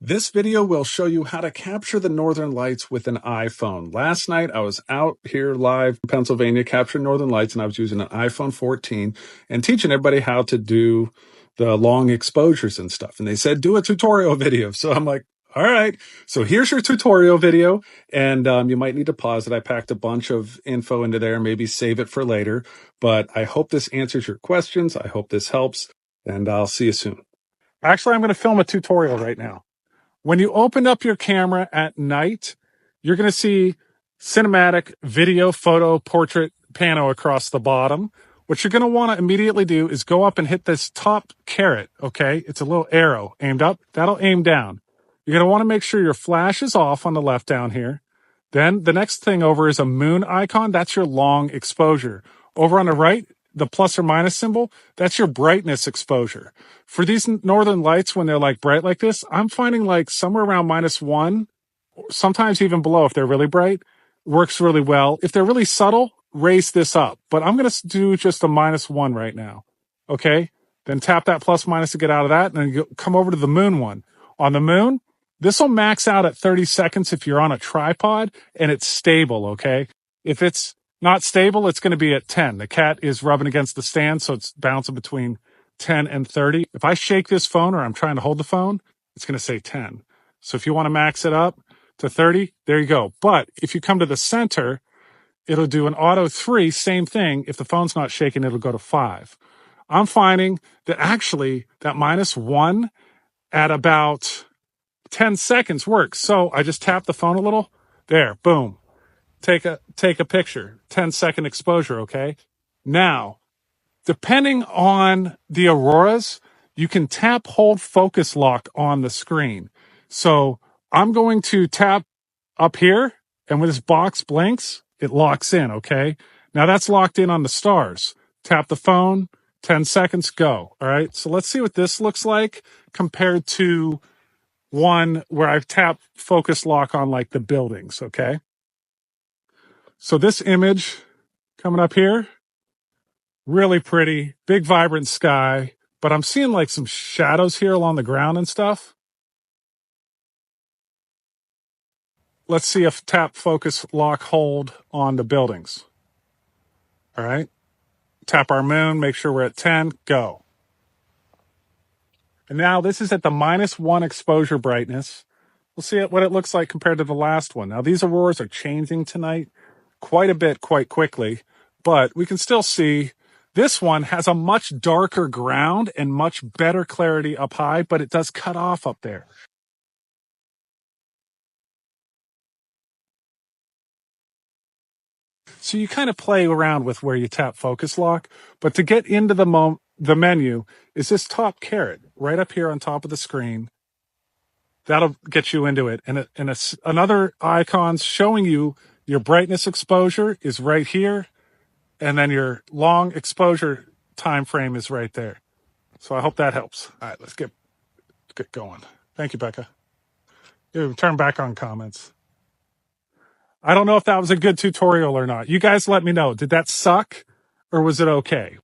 This video will show you how to capture the northern lights with an iPhone. Last night I was out here live in Pennsylvania capturing northern lights, and I was using an iPhone 14 and teaching everybody how to do the long exposures and stuff. And they said, do a tutorial video. So I'm like, all right, so here's your tutorial video, and you might need to pause it. I packed a bunch of info into there, maybe save it for later, but I hope this answers your questions. I hope this helps, and I'll see you soon. Actually, I'm going to film a tutorial right now. When you open up your camera at night, you're going to see cinematic video, photo, portrait, pano across the bottom. What you're going to want to immediately do is go up and hit this top caret, okay? It's a little arrow aimed up. That'll aim down. You're going to want to make sure your flash is off on the left down here. Then the next thing over is a moon icon. That's your long exposure. Over on the right, the plus or minus symbol, that's your brightness exposure. For these northern lights, when they're like bright like this, I'm finding like somewhere around -1, sometimes even below if they're really bright, works really well. If they're really subtle, raise this up. But I'm going to do just a -1 right now. Okay? Then tap that plus minus to get out of that, and then you come over to the moon one. On the moon, this will max out at 30 seconds if you're on a tripod and it's stable, okay? If it's not stable, it's going to be at 10. The cat is rubbing against the stand, so it's bouncing between 10 and 30. If I shake this phone or I'm trying to hold the phone, it's going to say 10. So if you want to max it up to 30, there you go. But if you come to the center, it'll do an auto 3, same thing. If the phone's not shaking, it'll go to 5. I'm finding that actually that -1 at about 10 seconds works. So I just tap the phone a little. There, boom. Take a picture. 10-second exposure, okay? Now, depending on the auroras, you can tap hold focus lock on the screen. So I'm going to tap up here, and when this box blinks, it locks in, okay? Now that's locked in on the stars. Tap the phone, 10 seconds, go. All right, so let's see what this looks like compared to one where I've tapped focus lock on like the buildings, okay? So this image coming up here, really pretty, big vibrant sky, but I'm seeing like some shadows here along the ground and stuff. Let's see if tap focus lock hold on the buildings. All right, tap our moon, make sure we're at 10, go. And now this is at the -1 exposure brightness. We'll see what it looks like compared to the last one. Now these auroras are changing tonight quite a bit, quite quickly, but we can still see this one has a much darker ground and much better clarity up high, but it does cut off up there. So you kind of play around with where you tap focus lock, but to get into the menu is this top caret right up here on top of the screen. That'll get you into it. And another icon showing you your brightness exposure is right here. And then your long exposure time frame is right there. So I hope that helps. All right, let's get going. Thank you, Becca. Turn back on comments. I don't know if that was a good tutorial or not. You guys let me know. Did that suck or was it okay?